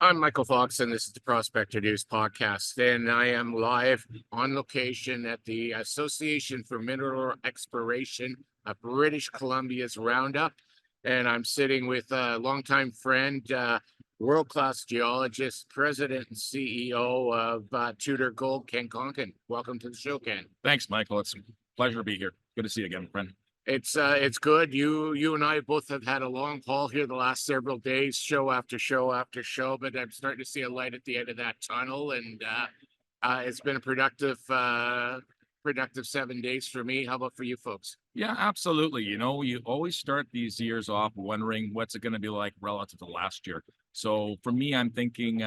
I'm Michael Fox, and this is the Prospector News Podcast. And I am live on location at the Association for Mineral Exploration of British Columbia's Roundup. And I'm sitting with a longtime friend, world-class geologist, president and CEO of Tudor Gold, Ken Konkin. Welcome to the show, Ken. Thanks, Michael. It's a pleasure to be here. Good to see you again, friend. It's good. You and I both have had a long haul here the last several days, show after show after show, but I'm starting to see a light at the end of that tunnel, and it's been a productive 7 days for me. How about for you folks? Yeah, absolutely. You know, you always start these years off wondering what's it going to be like relative to last year. So for me, I'm thinking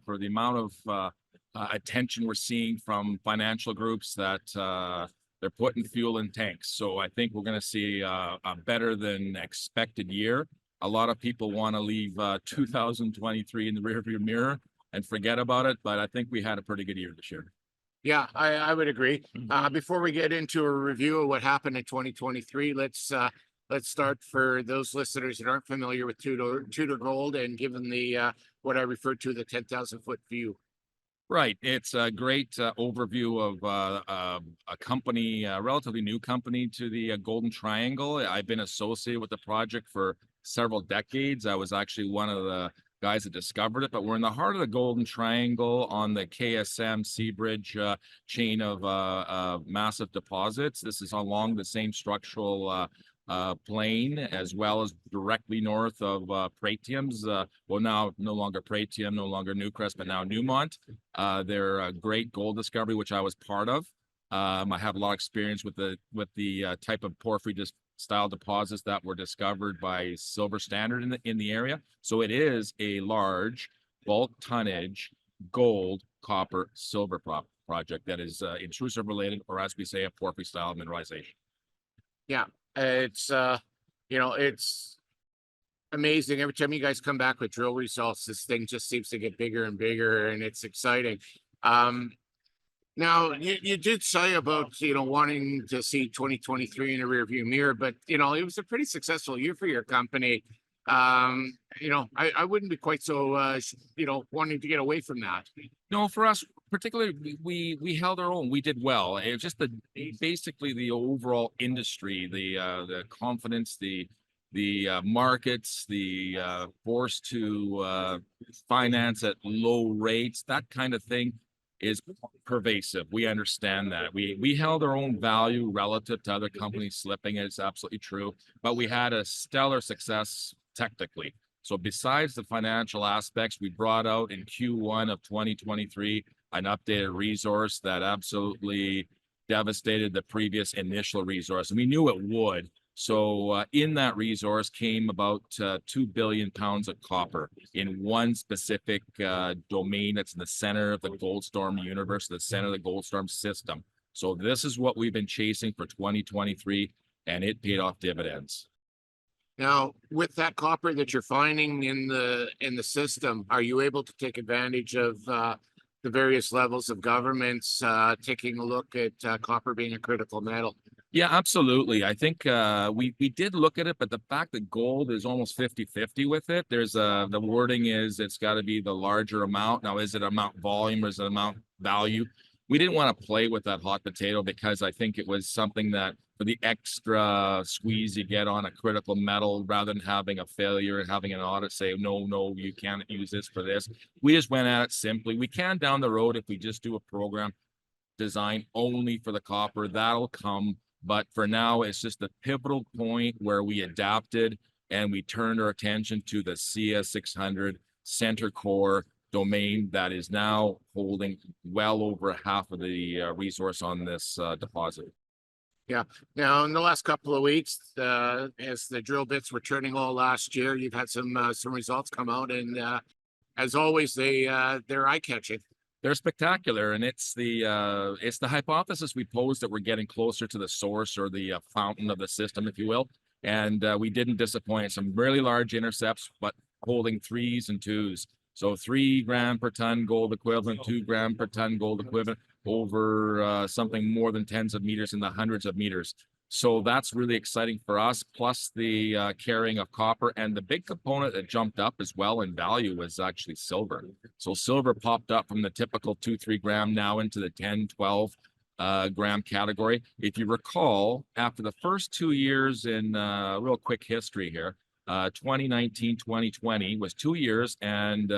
for the amount of attention we're seeing from financial groups that they're putting fuel in tanks. So I think we're going to see a better than expected year. A lot of people want to leave 2023 in the rearview mirror and forget about it, but I think we had a pretty good year this year. Yeah, I would agree. Before we get into a review of what happened in 2023, let's start for those listeners that aren't familiar with Tudor Gold and given the what I refer to the 10,000-foot view. Right. It's a great overview of a company, a relatively new company to the Golden Triangle. I've been associated with the project for several decades. I was actually one of the guys that discovered it, but we're in the heart of the Golden Triangle on the KSM Seabridge chain of massive deposits. This is along the same structural plane, as well as directly north of Pratium's. Well, now no longer Pratium, no longer Newcrest, but now Newmont. They're a great gold discovery, which I was part of. I have a lot of experience with the type of porphyry style deposits that were discovered by Silver Standard in the area. So it is a large bulk tonnage gold, copper, silver project that is intrusive related, or as we say, a porphyry style mineralization. Yeah. It's it's amazing. Every time you guys come back with drill results, this thing just seems to get bigger and bigger, and it's exciting. Now you did say about wanting to see 2023 in a rearview mirror, but it was a pretty successful year for your company. I wouldn't be quite so wanting to get away from that. No, for us particularly, we held our own. We did well. It was just basically the overall industry, the confidence, the markets, the force to finance at low rates, that kind of thing is pervasive. We understand that. We held our own value relative to other companies slipping. It's absolutely true, but we had a stellar success technically. So besides the financial aspects, we brought out in Q1 of 2023 an updated resource that absolutely devastated the previous initial resource. And we knew it would. So in that resource came about 2 billion pounds of copper in one specific domain that's in the center of the Goldstorm universe, the center of the Goldstorm system. So this is what we've been chasing for 2023, and it paid off dividends. Now, with that copper that you're finding in the system, are you able to take advantage of the various levels of governments taking a look at copper being a critical metal? Yeah, absolutely. I think we did look at it, but the fact that gold is almost 50-50 with it, there's the wording is it's got to be the larger amount. Now, is it amount volume or is it amount value? We didn't want to play with that hot potato because I think it was something that for the extra squeeze you get on a critical metal, rather than having a failure and having an audit say, no, you can't use this for this. We just went at it simply. We can down the road if we just do a program designed only for the copper, that'll come. But for now, it's just a pivotal point where we adapted and we turned our attention to the CS600 center core domain that is now holding well over half of the resource on this deposit. Yeah. Now, in the last couple of weeks, as the drill bits were turning all last year, you've had some results come out, and as always, they're eye-catching. They're spectacular, and it's the hypothesis we posed that we're getting closer to the source or the fountain of the system, if you will. And we didn't disappoint. Some really large intercepts, but holding 3s and 2s. So 3 gram per ton gold equivalent, 2 gram per ton gold equivalent over something more than tens of meters in the hundreds of meters. So that's really exciting for us, plus the carrying of copper. And the big component that jumped up as well in value was actually silver. So silver popped up from the typical 2-3 gram now into the 10-12 gram category. If you recall, after the first 2 years in real quick history here, 2019, 2020 was 2 years and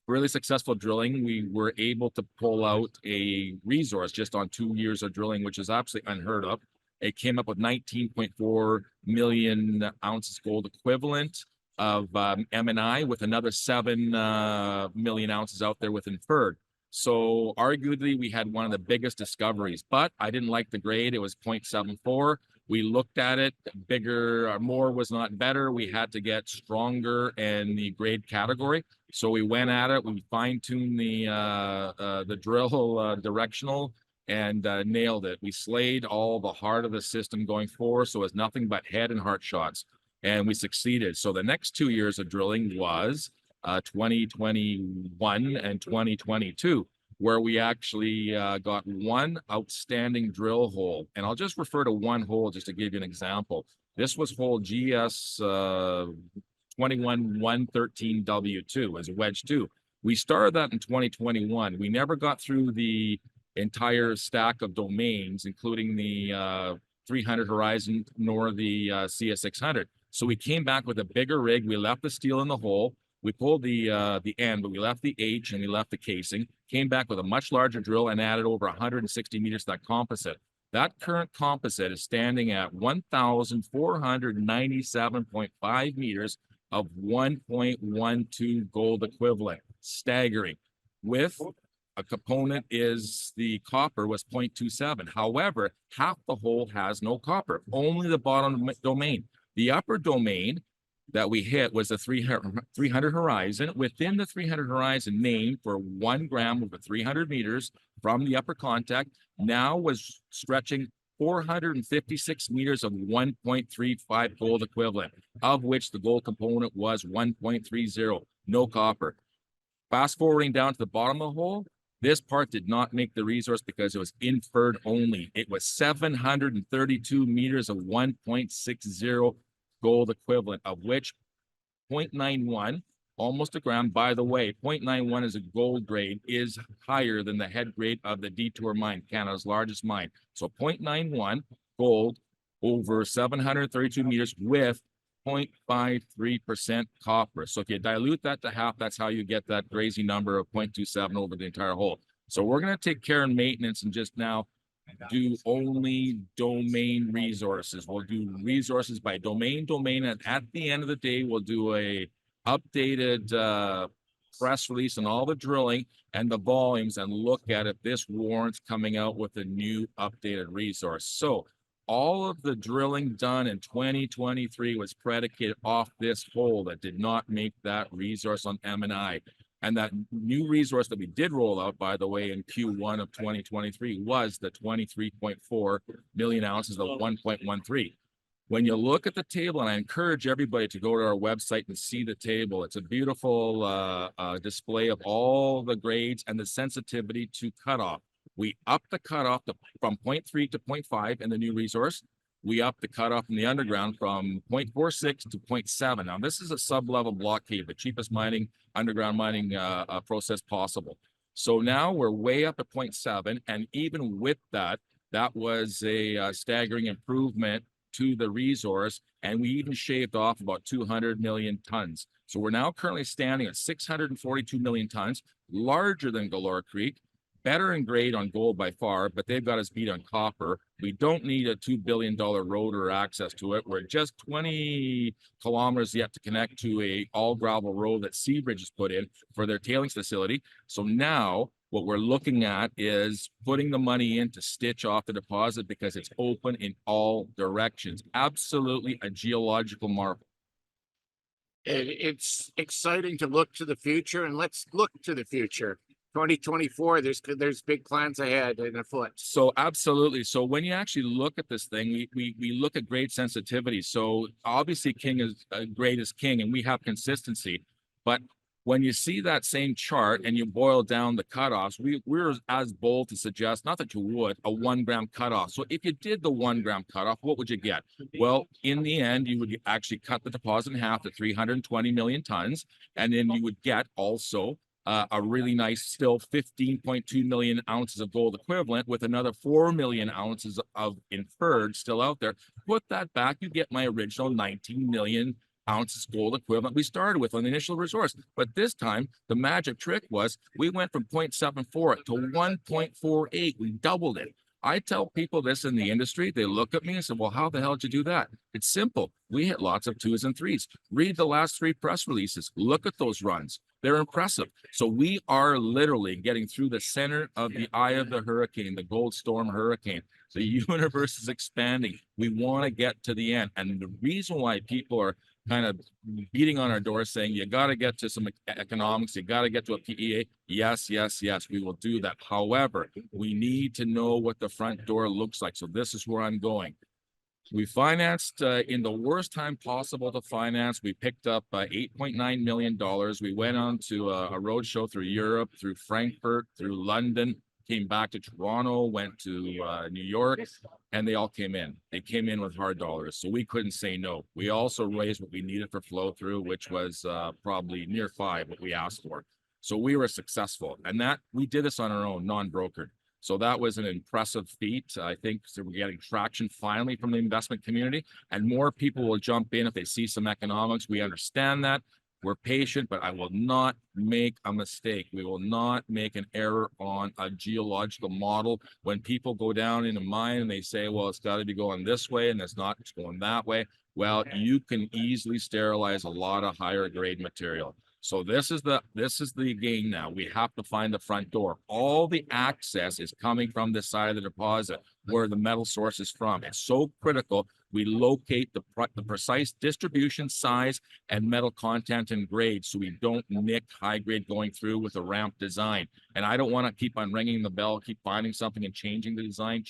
really successful drilling. We were able to pull out a resource just on 2 years of drilling, which is absolutely unheard of. It came up with 19.4 million ounces gold equivalent of M&I, with another 7 million ounces out there with inferred. So arguably we had one of the biggest discoveries, but I didn't like the grade. It was 0.74. We looked at it, bigger or more was not better. We had to get stronger in the grade category. So we went at it, we fine-tuned the drill directional and nailed it. We slayed all the heart of the system going forward, so it was nothing but head and heart shots, and we succeeded. So the next 2 years of drilling was 2021 and 2022, where we actually got one outstanding drill hole. And I'll just refer to one hole just to give you an example. This was hole GS 21-113W2 as a wedge 2. We started that in 2021. We never got through the entire stack of domains, including the 300 Horizon nor the CS600. So we came back with a bigger rig. We left the steel in the hole. We pulled the end, but we left the H and we left the casing. Came back with a much larger drill and added over 160 meters to that composite. That current composite is standing at 1,497.5 meters of 1.12 gold equivalent. Staggering. With a component is the copper was 0.27. However, half the hole has no copper, only the bottom domain. The upper domain that we hit was the 300 Horizon. Within the 300 Horizon, named for 1 gram over 300 meters from the upper contact, now was stretching 456 meters of 1.35 gold equivalent, of which the gold component was 1.30, no copper. Fast forwarding down to the bottom of the hole, this part did not make the resource because it was inferred only. It was 732 meters of 1.60 gold equivalent, of which 0.91, almost a gram. By the way, 0.91 is a gold grade, is higher than the head grade of the Detour mine, Canada's largest mine. So 0.91 gold over 732 meters with 0.53% copper. So if you dilute that to half, that's how you get that crazy number of 0.27 over the entire hole. So we're going to take care of maintenance and just now do only domain resources. We'll do resources by domain, and at the end of the day, we'll do a updated press release on all the drilling and the volumes and look at if this warrants coming out with a new updated resource. So all of the drilling done in 2023 was predicated off this hole that did not make that resource on M&I. And that new resource that we did roll out, by the way, in Q1 of 2023 was the 23.4 million ounces of 1.13. When you look at the table, and I encourage everybody to go to our website and see the table, it's a beautiful display of all the grades and the sensitivity to cutoff. We upped the cutoff from 0.3 to 0.5 in the new resource. We upped the cutoff in the underground from 0.46 to 0.7. Now, this is a sub-level block cave, the cheapest underground mining process possible. So now we're way up at 0.7, and even with that, that was a staggering improvement to the resource, and we even shaved off about 200 million tons. So we're now currently standing at 642 million tons, larger than Galore Creek, better in grade on gold by far, but they've got us beat on copper. We don't need a $2 billion road or access to it. We're just 20 kilometers yet to connect to a all gravel road that Seabridge has put in for their tailings facility. So now what we're looking at is putting the money in to stitch off the deposit because it's open in all directions. Absolutely a geological marvel. It's exciting to look to the future, and let's look to the future. 2024, there's big plans ahead and afoot. So absolutely. So when you actually look at this thing, we look at grade sensitivity. So obviously grade is king, and we have consistency, but When you see that same chart and you boil down the cutoffs, we're as bold to suggest, not that you would, a 1 gram cutoff. So if you did the 1 gram cutoff, what would you get? Well, in the end, you would actually cut the deposit in half to 320 million tons. And then you would get also a really nice still 15.2 million ounces of gold equivalent with another 4 million ounces of inferred still out there. Put that back, you get my original 19 million ounces gold equivalent we started with on the initial resource. But this time, the magic trick was we went from 0.74 to 1.48. We doubled it. I tell people this in the industry, they look at me and say, well, how the hell did you do that? It's simple. We hit lots of 2s and 3s. Read the last 3 press releases. Look at those runs. They're impressive. So we are literally getting through the center of the eye of the hurricane, the Goldstorm hurricane. The universe is expanding. We want to get to the end. And the reason why people are kind of beating on our door saying, you got to get to some economics, you got to get to a PEA. Yes, yes, yes, we will do that. However, we need to know what the front door looks like. So this is where I'm going. We financed in the worst time possible to finance. We picked up $8.9 million. We went on to a road show through Europe, through Frankfurt, through London, came back to Toronto, went to New York, and they all came in. They came in with hard dollars, so we couldn't say no. We also raised what we needed for flow through, which was probably near 5, what we asked for. So we were successful, and that we did this on our own, non-brokered. So that was an impressive feat. I think so we're getting traction finally from the investment community, and more people will jump in if they see some economics. We understand that. We're patient, but I will not make a mistake. We will not make an error on a geological model. When people go down in a mine and they say, well, it's got to be going this way and it's not, it's going that way. Well, you can easily sterilize a lot of higher grade material. So this is the game now. We have to find the front door. All the access is coming from this side of the deposit where the metal source is from. It's so critical we locate the precise distribution, size, and metal content and grade so we don't nick high grade going through with a ramp design. And I don't want to keep on ringing the bell, keep finding something and changing the design.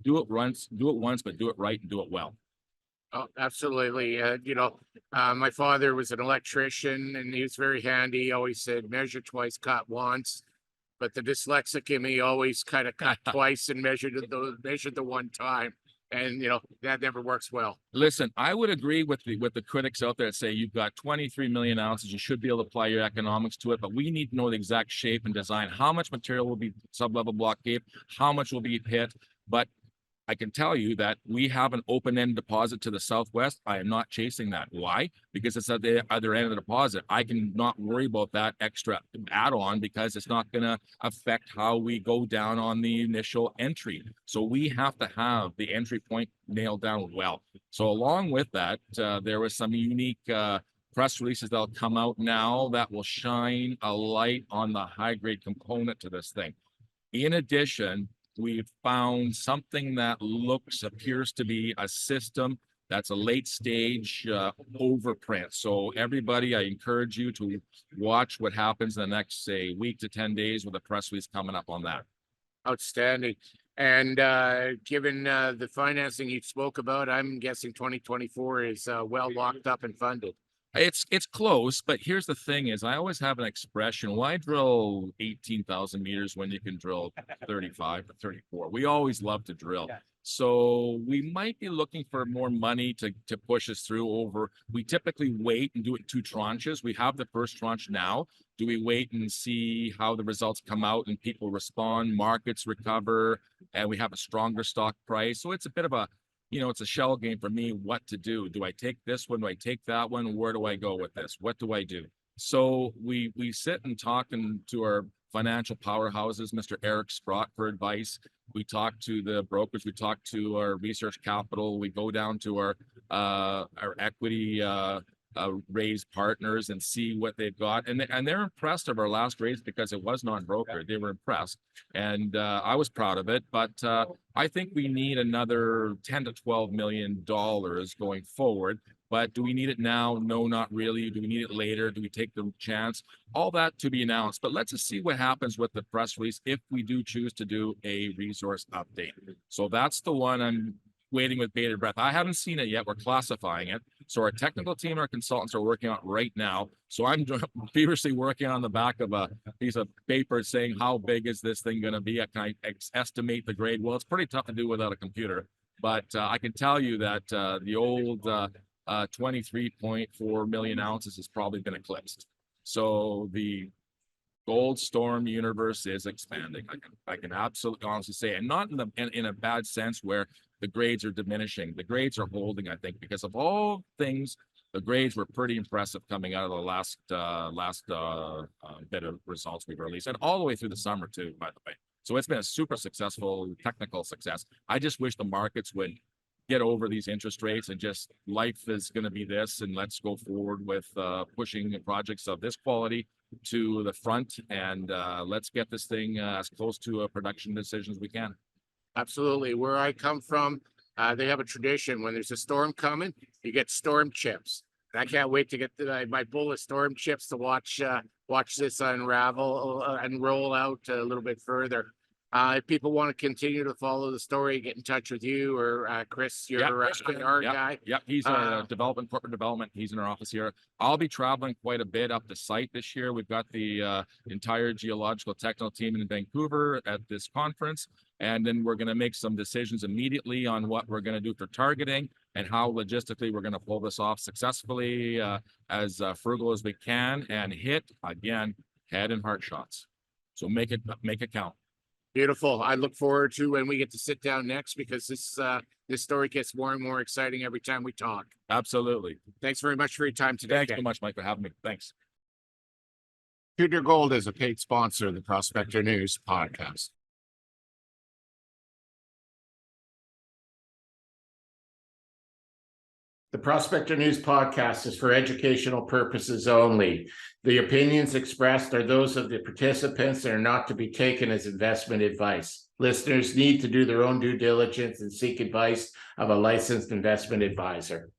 Do it once, but do it right and do it well. Oh, absolutely. My father was an electrician and he was very handy. He always said, measure twice, cut once. But the dyslexic in me always kind of cut twice and measured the one time. And that never works well. Listen, I would agree with the critics out there that say you've got 23 million ounces. You should be able to apply your economics to it, but we need to know the exact shape and design. How much material will be sub-level block cave? How much will be pit? But I can tell you that we have an open-end deposit to the southwest. I am not chasing that. Why? Because it's at the other end of the deposit. I can not worry about that extra add-on because it's not going to affect how we go down on the initial entry. So we have to have the entry point nailed down well. So along with that, there was some unique press releases that'll come out now that will shine a light on the high-grade component to this thing. In addition, we've found something that appears to be a system that's a late stage overprint. So everybody, I encourage you to watch what happens in the next, say, week to 10 days with a press release coming up on that. Outstanding. And given the financing you spoke about, I'm guessing 2024 is well locked up and funded. It's close, but here's the thing is I always have an expression, why drill 18,000 meters when you can drill 35 or 34? We always love to drill. So we might be looking for more money to push us through over. We typically wait and do it in 2 tranches. We have the first tranche now. Do we wait and see how the results come out and people respond, markets recover, and we have a stronger stock price? So it's a bit of a, it's a shell game for me what to do. Do I take this one? Do I take that one? Where do I go with this? What do I do? So we sit and talk to our financial powerhouses, Mr. Eric Sprott, for advice. We talk to the brokers. We talk to our research capital. We go down to our equity raised partners and see what they've got. And they're impressed of our last raise because it was non-brokered. They were impressed. And I was proud of it. But I think we need another $10 to $12 million going forward. But do we need it now? No, not really. Do we need it later? Do we take the chance? All that to be announced. But let's just see what happens with the press release if we do choose to do a resource update. So that's the one I'm waiting with bated breath. I haven't seen it yet. We're classifying it. So our technical team, our consultants are working on it right now. So I'm feverishly working on the back of a piece of paper saying, how big is this thing going to be? Can I estimate the grade? Well, it's pretty tough to do without a computer, but I can tell you that the old 23.4 million ounces has probably been eclipsed. So the Goldstorm universe is expanding. I can absolutely honestly say, and not in a bad sense where the grades are diminishing. The grades are holding, I think, because of all things. The grades were pretty impressive coming out of the last bit of results we've released, and all the way through the summer too, by the way. So it's been a super successful technical success. I just wish the markets would get over these interest rates and just life is going to be this, and let's go forward with pushing projects of this quality to the front, and let's get this thing as close to a production decision as we can. Absolutely. Where I come from, they have a tradition. When there's a storm coming, you get storm chips. And I can't wait to get my bowl of storm chips to watch this unravel and roll out a little bit further. If people want to continue to follow the story, get in touch with you or Chris, your PR guy. Yep, he's our corporate development. He's in our office here. I'll be traveling quite a bit up the site this year. We've got the entire geological technical team in Vancouver at this conference, and then we're going to make some decisions immediately on what we're going to do for targeting and how logistically we're going to pull this off successfully, as frugal as we can, and hit again head and heart shots. So make it count. Beautiful. I look forward to when we get to sit down next, because this story gets more and more exciting every time we talk. Absolutely. Thanks very much for your time today. Thanks so much, Mike, for having me. Thanks. Tudor Gold is a paid sponsor of the Prospector News podcast. The Prospector News podcast is for educational purposes only. The opinions expressed are those of the participants and are not to be taken as investment advice. Listeners need to do their own due diligence and seek advice of a licensed investment advisor.